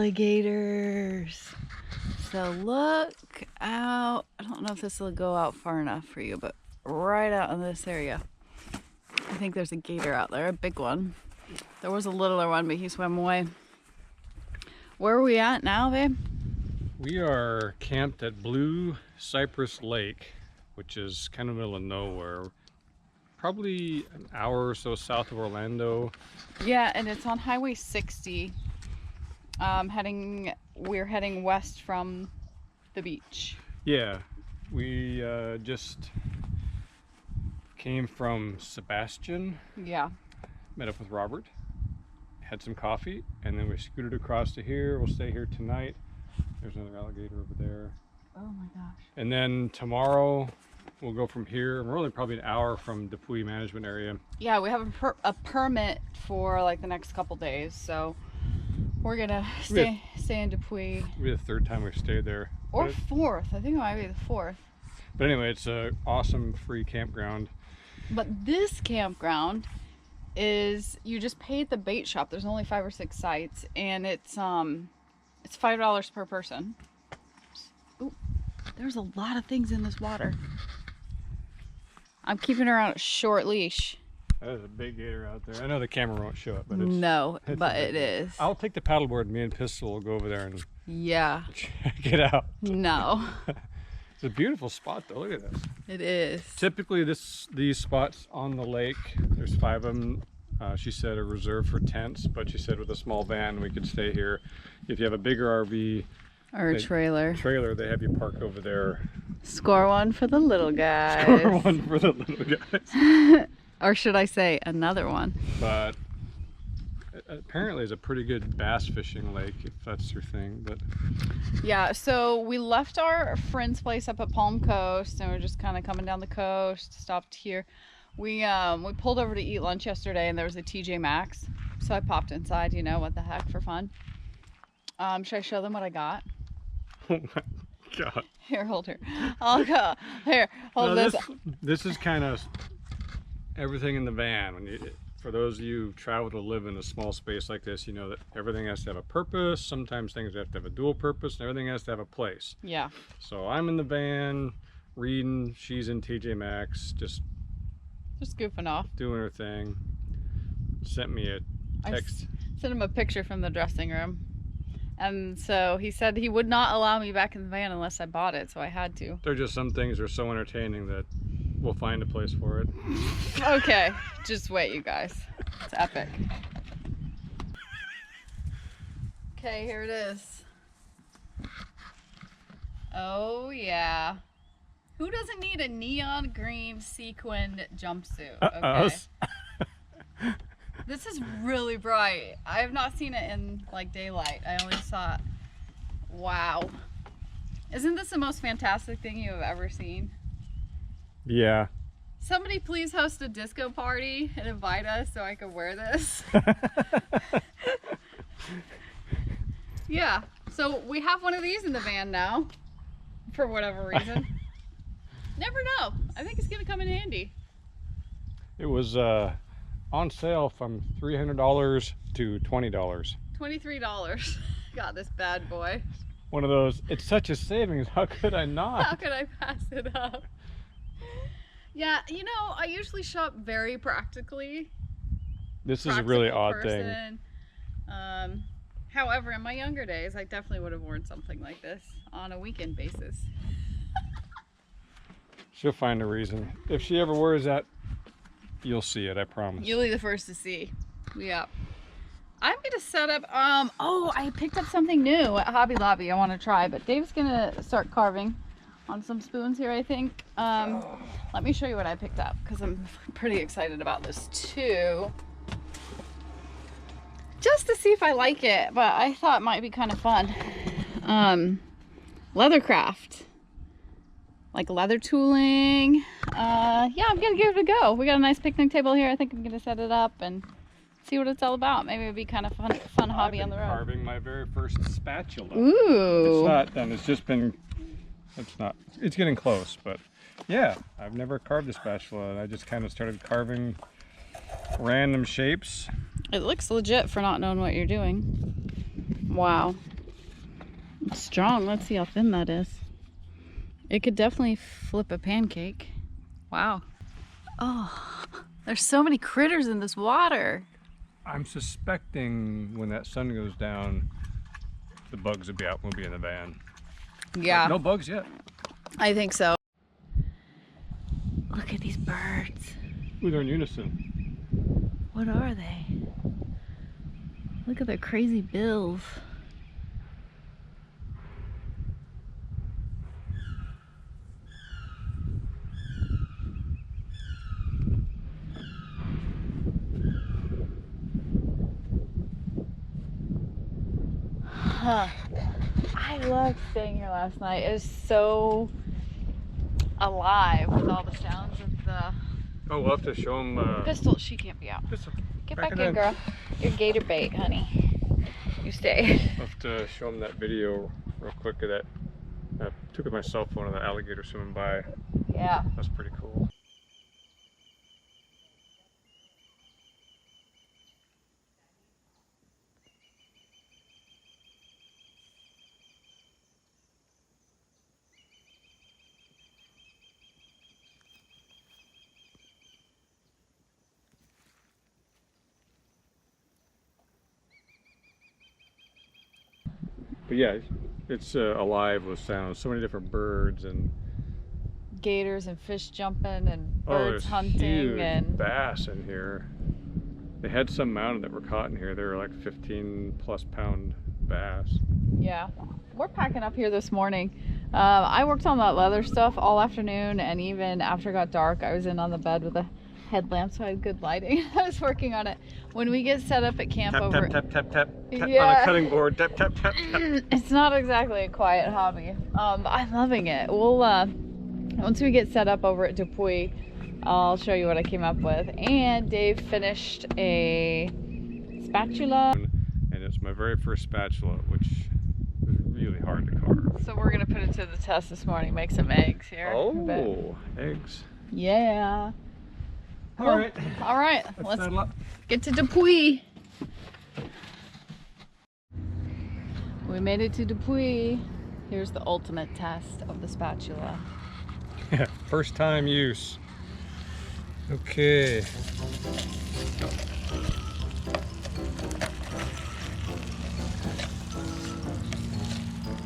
alligators. So look out. I don't know if this will go out far enough for you, but right out in this area. I think there's a gator out there, a big one. There was a littler one, but he swam away. Where are we at now, babe? We are camped at Blue Cypress Lake, which is kind of middle of nowhere. Probably an hour or so south of Orlando. Yeah, and it's on Highway 60. We're heading west from the beach. Yeah, we just came from Sebastian. Yeah. Met up with Robert, had some coffee, and then we scooted across to here. We'll stay here tonight. There's another alligator over there. Oh my gosh. And then tomorrow we'll go from here. We're only probably an hour from Dupuy Management Area. Yeah, we have a permit for like the next couple days, so we're gonna stay in Dupuy. It'll be the third time we've stayed there. Or fourth. I think it might be the fourth. But anyway, it's an awesome free campground. But this campground is, you just pay at the bait shop. There's only 5 or 6 sites, and it's $5 per person. Ooh, there's a lot of things in this water. I'm keeping her on a short leash. There's a big gator out there. I know the camera won't show it, but it's... No, but it is. I'll take the paddleboard, and me and Pistol will go over there and yeah, check it out. No. It's a beautiful spot, though. Look at this. It is. Typically, these spots on the lake, there's 5 of them. She said are reserved for tents, but she said with a small van, we could stay here. If you have a bigger RV or a trailer, they have you park over there. Score one for the little guys. Score one for the little guys. Or should I say another one? But apparently it's a pretty good bass fishing lake, if that's your thing. But yeah, so we left our friend's place up at Palm Coast, and we're just kind of coming down the coast, stopped here. We pulled over to eat lunch yesterday, and there was a TJ Maxx, so I popped inside, you know, what the heck, for fun. Should I show them what I got? oh my god. Here, hold her. I'll go. Here, hold this. This is kind of everything in the van. For those of you who travel to live in a small space like this, you know that everything has to have a purpose. Sometimes things have to have a dual purpose, and everything has to have a place. Yeah. So I'm in the van reading, she's in TJ Maxx, just goofing off, doing her thing. Sent me a text. I sent him a picture from the dressing room, and so he said he would not allow me back in the van unless I bought it, so I had to. They're just some things are so entertaining that we'll find a place for it. Okay, just wait, you guys. It's epic. Okay, here it is. Oh yeah. Who doesn't need a neon green sequined jumpsuit? Okay. This is really bright. I have not seen it in like daylight. I only saw it. Wow. Isn't this the most fantastic thing you have ever seen? Yeah. Somebody please host a disco party and invite us so I could wear this. Yeah, so we have one of these in the van now, for whatever reason. Never know. I think it's gonna come in handy. It was on sale from $300 to $20. $23. Got this bad boy. One of those, it's such a savings, how could I not? How could I pass it up? Yeah, you know, I usually shop very practically. This is a really odd person. Thing. However, in my younger days, I definitely would have worn something like this on a weekend basis. She'll find a reason. If she ever wears that, you'll see it, I promise. You'll be the first to see. Yeah. I'm gonna set up, oh, I picked up something new at Hobby Lobby I want to try, but Dave's gonna start carving on some spoons here, I think. Let me show you what I picked up, because I'm pretty excited about this too. Just to see if I like it, but I thought it might be kind of fun. Leathercraft. Like leather tooling. Yeah, I'm gonna give it a go. We got a nice picnic table here. I think I'm gonna set it up and see what it's all about. Maybe it'd be kind of fun hobby on the road. Carving my very first spatula. Ooh. It's not done. It's just been. It's getting close, but yeah, I've never carved a spatula, and I just kind of started carving random shapes. It looks legit for not knowing what you're doing. Wow. It's strong. Let's see how thin that is. It could definitely flip a pancake. Wow. Oh, there's so many critters in this water. I'm suspecting when that sun goes down, the bugs will be out. We'll be in the van. Yeah. But no bugs yet. I think so. Look at these birds. Ooh, they're in unison. What are they? Look at their crazy bills. Huh. I loved staying here last night. It was so alive with all the sounds of the Oh, we'll have to show them. pistol. She can't be out. Pistol. Get back in, girl. You're gator bait, honey. You stay. I'll have to show them that video real quick of that. I took with my cell phone of the alligator swimming by. Yeah. That's pretty cool. But yeah, it's alive with sounds. So many different birds and Gators and fish jumping and oh, birds there's hunting huge and bass in here. They had some mounted that were caught in here. They were like 15+ pound bass. yeah. We're packing up here this morning. I worked on that leather stuff all afternoon, and even after it got dark, I was in on the bed with a headlamp, so I had good lighting. I was working on it. When we get set up at camp Tap, over, tap, tap, tap, tap on Yeah. a cutting board. Tap, tap, tap, tap. it's not exactly a quiet hobby. I'm loving it. We'll once we get set up over at Dupuy, I'll show you what I came up with. And Dave finished a spatula. And it's my very first spatula, which was really hard to carve. So we're gonna put it to the test this morning. Make some eggs here. Oh, eggs. Yeah. All right. All right. Let's settle up. get to Dupuy. We made it to Dupuy. Here's the ultimate test of the spatula. Yeah, first time use. Okay.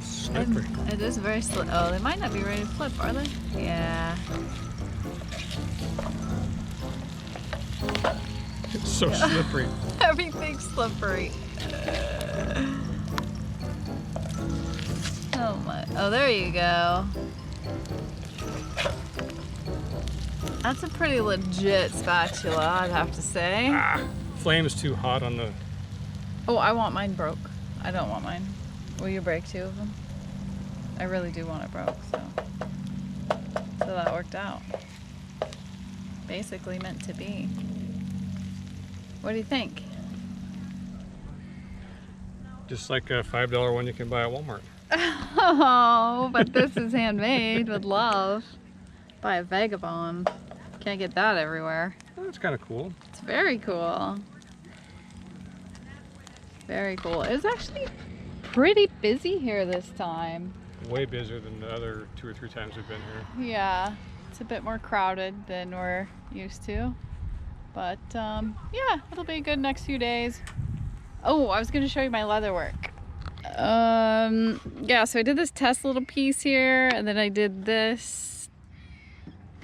Slippery. It is very slippery. Oh, they might not be ready to flip, are they? Yeah. It's so slippery. Everything's slippery. Oh my. Oh, there you go. That's a pretty legit spatula, I'd have to say. Ah, flame's too hot on the... Oh, I want mine broke. I don't want mine. Will you break 2 of them? I really do want it broke, so that worked out. Basically meant to be. What do you think? Just like a $5 one you can buy at Walmart. Oh, but this is handmade with love by a vagabond. Can't get that everywhere. Oh, that's kind of cool. It's very cool. Very cool. It's actually pretty busy here this time. Way busier than the other 2 or 3 times we've been here. Yeah, it's a bit more crowded than we're used to. But yeah, it'll be a good next few days. Oh, I was going to show you my leather work. Yeah, so I did this test little piece here, and then I did this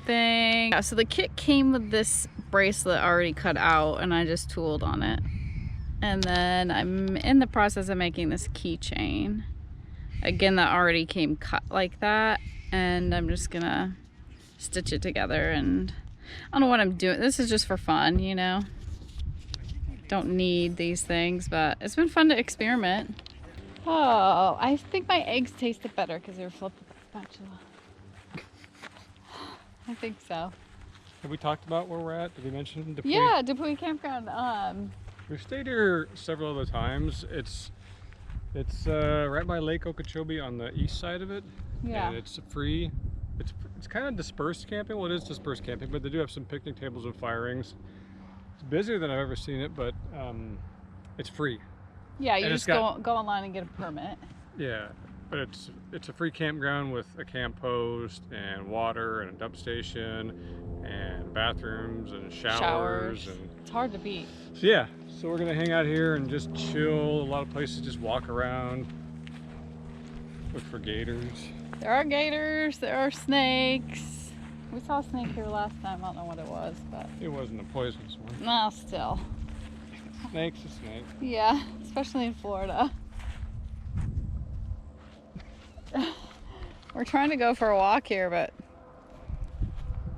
thing. Yeah, so the kit came with this bracelet already cut out, and I just tooled on it. And then I'm in the process of making this keychain. Again, that already came cut like that, and I'm just gonna stitch it together, and I don't know what I'm doing. This is just for fun, you know. Don't need these things, but it's been fun to experiment. Oh, I think my eggs tasted better because they were flipped with the spatula. I think so. Have we talked about where we're at? Did we mention Dupuy? Yeah, Dupuy Campground. We've stayed here several other times. It's right by Lake Okeechobee on the east side of it. Yeah. And it's free. It's kind of dispersed camping. Well, it is dispersed camping, but they do have some picnic tables and fire rings. It's busier than I've ever seen it, but it's free. Yeah, you And just go online and get a permit. Yeah, But it's a free campground with a camp post and water and a dump station and bathrooms and showers. And It's hard to beat. so yeah, so we're gonna hang out here and just chill. A lot of places just walk around, look for gators. There are gators, there are snakes. We saw a snake here last time. I don't know what it was, but It wasn't a poisonous one. no, still. Snake's a snake. Yeah, especially in Florida. We're trying to go for a walk here, but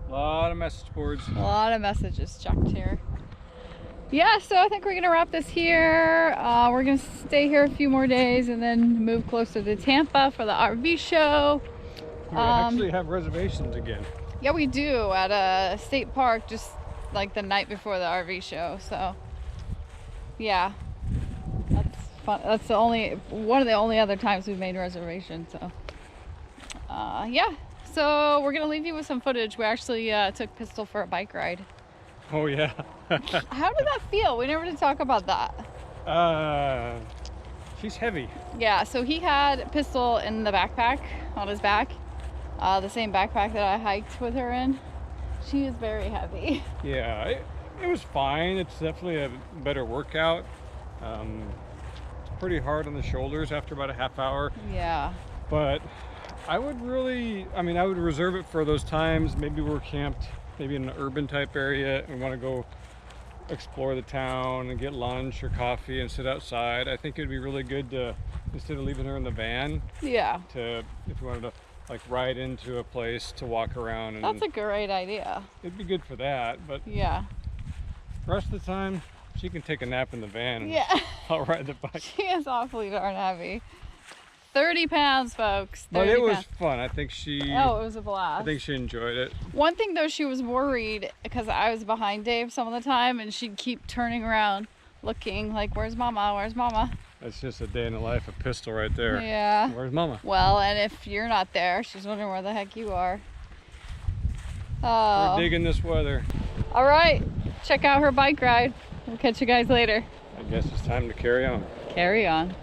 A lot of message boards. a lot of messages chucked here. Yeah, so I think we're gonna wrap this here. We're gonna stay here a few more days and then move closer to Tampa for the RV show. We actually have reservations again. Yeah, we do at a state park just like the night before the RV show. So yeah, that's fun. That's one of the only other times we've made reservations. So yeah, so we're gonna leave you with some footage. We actually took Pistol for a bike ride. Oh yeah. How did that feel? We never did talk about that. She's heavy. Yeah, so he had Pistol in the backpack on his back, the same backpack that I hiked with her in. She is very heavy. Yeah, it was fine. It's definitely a better workout. It's pretty hard on the shoulders after about a half hour. Yeah. But I would I would reserve it for those times. Maybe we're camped, maybe in an urban type area and want to go explore the town and get lunch or coffee and sit outside. I think it'd be really good to, instead of leaving her in the van, Yeah. if you wanted to like ride into a place to walk around. And That's a great idea. it'd be good for that, but Yeah. the rest of the time she can take a nap in the van and Yeah. I'll ride the bike. She is awfully darn heavy. 30 pounds, folks. 30 But it was pounds. fun. I think Oh, it was a blast. I think she enjoyed it. One thing though, she was worried because I was behind Dave some of the time and she'd keep turning around looking like, where's mama? Where's mama? That's just a day in the life of Pistol right there. Yeah. Where's mama? Well, and if you're not there, she's wondering where the heck you are. We're Oh. digging this weather. All right. Check out her bike ride. We'll catch you guys later. I guess it's time to carry on. Carry on.